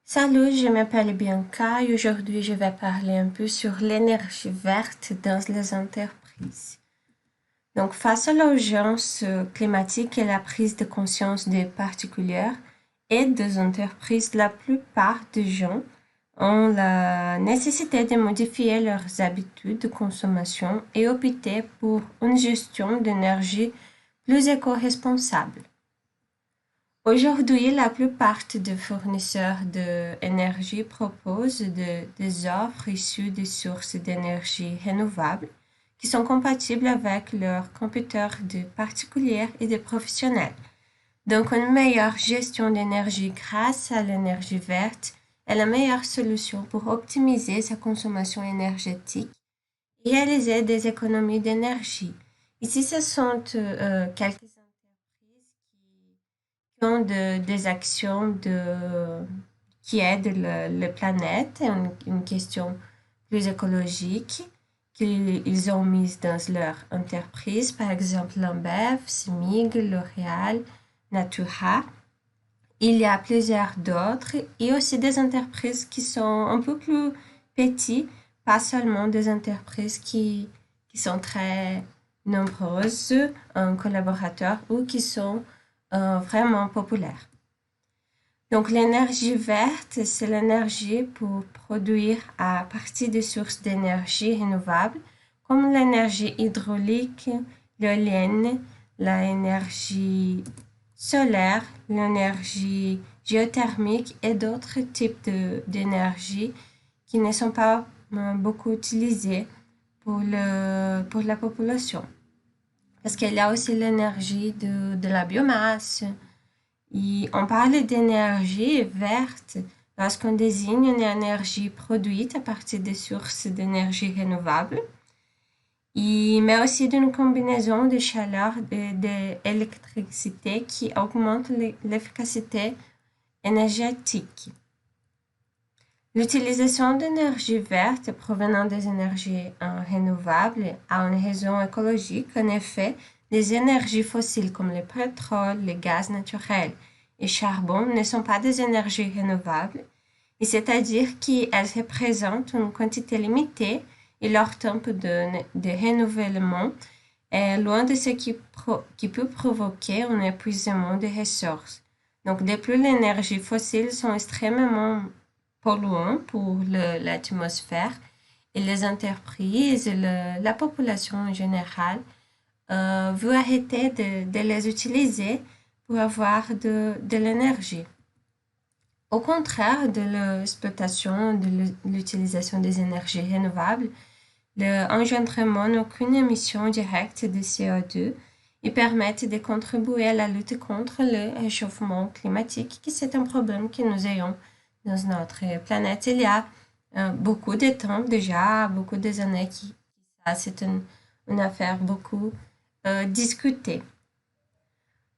Salut, je m'appelle Bianca et aujourd'hui je vais parler un peu sur l'énergie verte dans les entreprises. Donc, face à l'urgence climatique et la prise de conscience des particuliers et des entreprises, la plupart des gens ont la nécessité de modifier leurs habitudes de consommation et opter pour une gestion d'énergie plus éco-responsable. Aujourd'hui, la plupart des fournisseurs d'énergie proposent des offres issues des sources d'énergie renouvelables qui sont compatibles avec leurs computers de particuliers et de professionnels. Donc, une meilleure gestion d'énergie grâce à l'énergie verte est la meilleure solution pour optimiser sa consommation énergétique et réaliser des économies d'énergie. Ici, ce sont quelques entreprises ont des actions qui aident la planète, une question plus écologique qu'ils ont mise dans leur entreprise, par exemple l'Ambev, Smig, L'Oréal, Natura. Il y a plusieurs d'autres et aussi des entreprises qui sont un peu plus petites, pas seulement des entreprises qui sont très nombreuses en collaborateurs ou qui sont vraiment populaires. Donc l'énergie verte, c'est l'énergie pour produire à partir de sources d'énergie renouvelables comme l'énergie hydraulique, l'éolienne, l'énergie solaire, l'énergie géothermique et d'autres types d'énergie qui ne sont pas beaucoup utilisés pour la population. Parce qu'il y a aussi l'énergie de la biomasse. Et on parle d'énergie verte lorsqu'on désigne une énergie produite à partir des sources d'énergie renouvelables, mais aussi d'une combinaison de chaleur et d'électricité qui augmente l'efficacité énergétique. L'utilisation d'énergie verte provenant des énergies renouvelables a une raison écologique. En effet, les énergies fossiles comme le pétrole, le gaz naturel et le charbon ne sont pas des énergies renouvelables, c'est-à-dire qu'elles représentent une quantité limitée et leur temps de renouvellement est loin de ce qui peut provoquer un épuisement des ressources. Donc, de plus, les énergies fossiles sont extrêmement polluants pour l'atmosphère et les entreprises et la population en général veut arrêter de les utiliser pour avoir de l'énergie. Au contraire de l'exploitation, de l'utilisation des énergies renouvelables, l'engendrement d'aucune émission directe de CO2 et permettent de contribuer à la lutte contre le réchauffement climatique, qui c'est un problème que nous ayons dans notre planète. Il y a beaucoup de temps déjà, beaucoup des années ça c'est une affaire beaucoup discutée.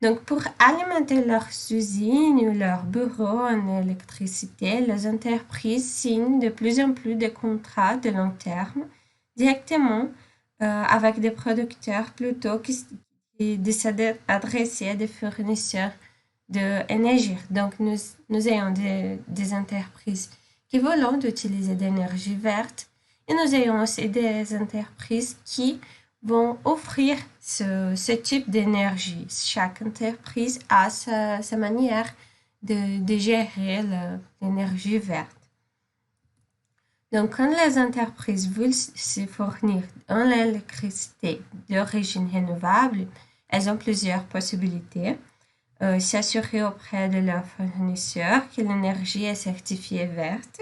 Donc, pour alimenter leurs usines ou leurs bureaux en électricité, les entreprises signent de plus en plus de contrats de long terme directement avec des producteurs plutôt que de s'adresser à des fournisseurs d'énergie. Donc, nous ayons des entreprises qui veulent utiliser de l'énergie verte et nous ayons aussi des entreprises qui vont offrir ce type d'énergie. Chaque entreprise a sa manière de gérer l'énergie verte. Donc, quand les entreprises veulent se fournir en l'électricité d'origine renouvelable, elles ont plusieurs possibilités. S'assurer auprès de leurs fournisseurs que l'énergie est certifiée verte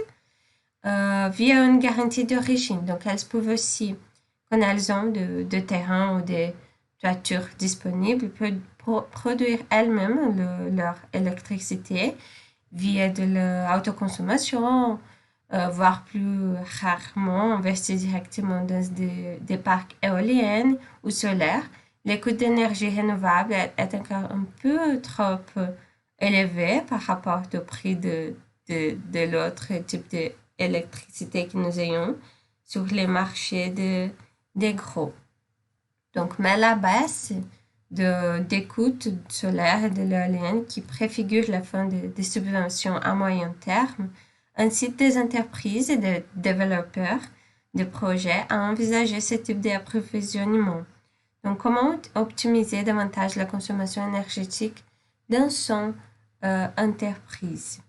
via une garantie d'origine. Donc, elles peuvent aussi, quand elles ont de terrain ou des toitures disponibles, produire elles-mêmes leur électricité via de l'autoconsommation, voire plus rarement investir directement dans des parcs éoliennes ou solaires. Le coût d'énergie renouvelable est encore un peu trop élevé par rapport au prix de l'autre type d'électricité que nous ayons sur les marchés des gros. Donc, mais à la base, d'écoute solaire et de l'éolienne qui préfigure la fin des subventions à moyen terme, incite des entreprises et des développeurs de projets à envisager ce type d'approvisionnement. Donc, comment optimiser davantage la consommation énergétique dans son entreprise?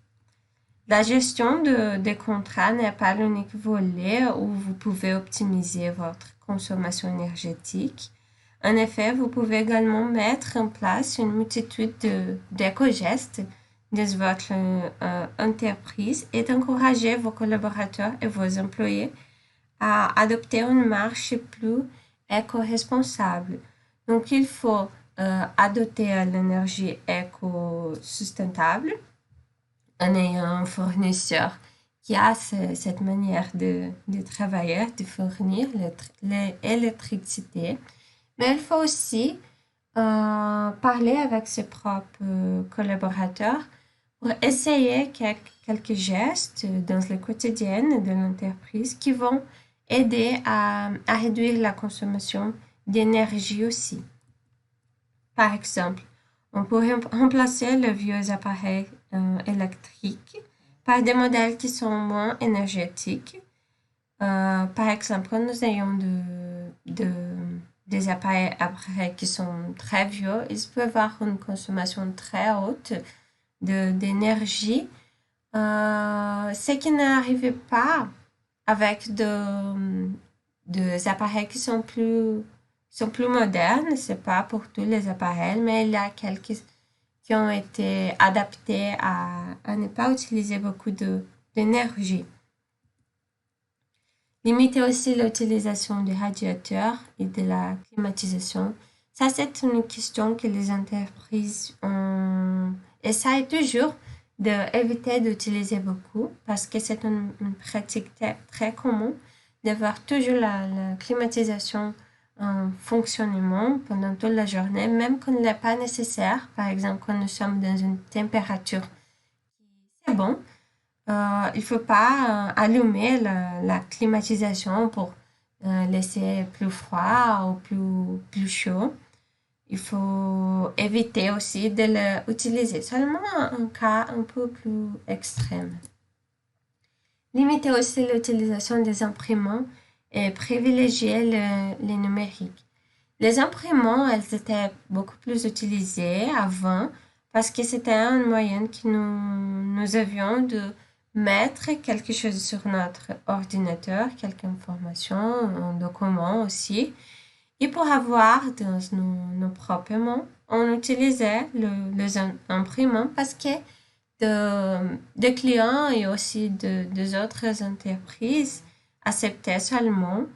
La gestion des contrats n'est pas l'unique volet où vous pouvez optimiser votre consommation énergétique. En effet, vous pouvez également mettre en place une multitude d'éco-gestes dans votre entreprise et d'encourager vos collaborateurs et vos employés à adopter une marche plus éco-responsable. Donc, il faut adopter l'énergie éco-sustentable en ayant un fournisseur qui a cette manière de travailler, de fournir l'électricité. Mais il faut aussi parler avec ses propres collaborateurs pour essayer quelques gestes dans le quotidien de l'entreprise qui vont aider à réduire la consommation d'énergie aussi. Par exemple, on pourrait remplacer les vieux appareils électriques par des modèles qui sont moins énergétiques. Par exemple, quand nous ayons des appareils qui sont très vieux, ils peuvent avoir une consommation très haute d'énergie, ce qui n'arrive pas avec des appareils qui sont plus modernes. C'est pas pour tous les appareils, mais il y a quelques qui ont été adaptés à ne pas utiliser beaucoup d'énergie. Limiter aussi l'utilisation des radiateurs et de la climatisation. Ça, c'est une question que les entreprises essayent toujours d'éviter d'utiliser beaucoup parce que c'est une pratique très commune d'avoir toujours la climatisation en fonctionnement pendant toute la journée, même quand il n'est pas nécessaire. Par exemple, quand nous sommes dans une température qui est bon, il ne faut pas allumer la climatisation pour laisser plus froid ou plus chaud. Il faut éviter aussi de l'utiliser seulement en cas un peu plus extrême. Limiter aussi l'utilisation des imprimants et privilégier les numériques. Les imprimants, elles étaient beaucoup plus utilisées avant parce que c'était un moyen que nous avions de mettre quelque chose sur notre ordinateur, quelques informations, un document aussi. Et pour avoir dans nos propres mains, on utilisait les imprimants parce que des clients et aussi des autres entreprises acceptaient seulement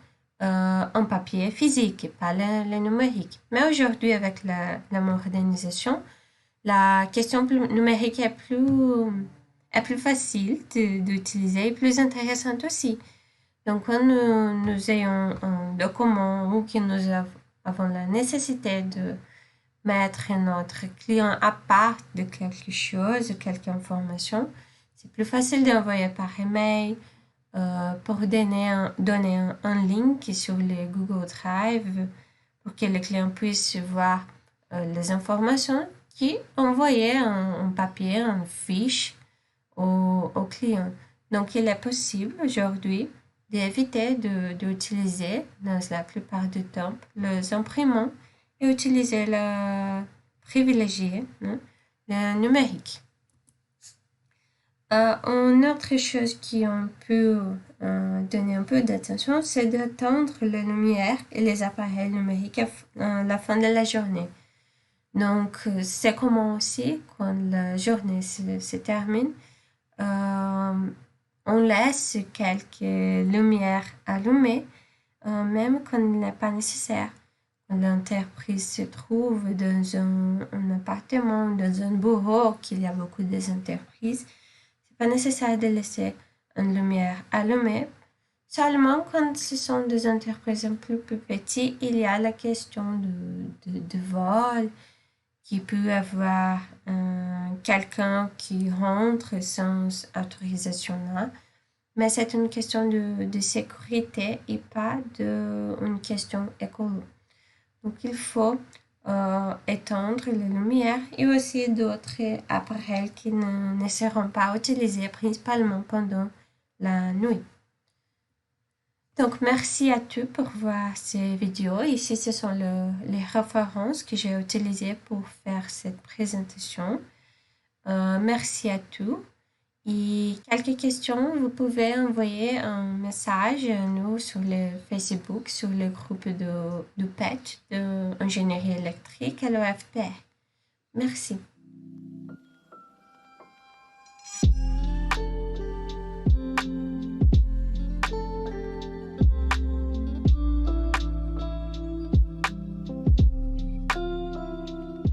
en papier physique et pas le numérique. Mais aujourd'hui, avec la modernisation, la question numérique est plus facile d'utiliser et plus intéressante aussi. Donc, quand nous ayons un document ou que nous avons la nécessité de mettre notre client à part de quelque chose, quelque information, c'est plus facile d'envoyer par email pour donner un link sur le Google Drive pour que le client puisse voir les informations qui envoyaient en papier, en fiche au client. Donc, il est possible aujourd'hui d'éviter d'utiliser dans la plupart du temps les imprimants et utiliser privilégier le numérique. Une autre chose qui on peut donner un peu d'attention, c'est d'attendre la lumière et les appareils numériques à la fin de la journée. Donc, c'est comment aussi, quand la journée se termine, on laisse quelques lumières allumées, même quand il n'est pas nécessaire. Quand l'entreprise se trouve dans un appartement, dans un bureau, qu'il y a beaucoup d'entreprises, c'est pas nécessaire de laisser une lumière allumée. Seulement quand ce sont des entreprises un peu plus petites, il y a la question de vol, qui peut avoir quelqu'un qui rentre sans autorisation là. Mais c'est une question de sécurité et pas une question écolo. Donc, il faut éteindre les lumières et aussi d'autres appareils qui ne seront pas utilisés principalement pendant la nuit. Donc, merci à tous pour voir ces vidéos. Ici, ce sont les références que j'ai utilisées pour faire cette présentation. Merci à tous. Et quelques questions, vous pouvez envoyer un message à nous sur le Facebook, sur le groupe de PET, de Ingénierie électrique à l'OFPR. Merci.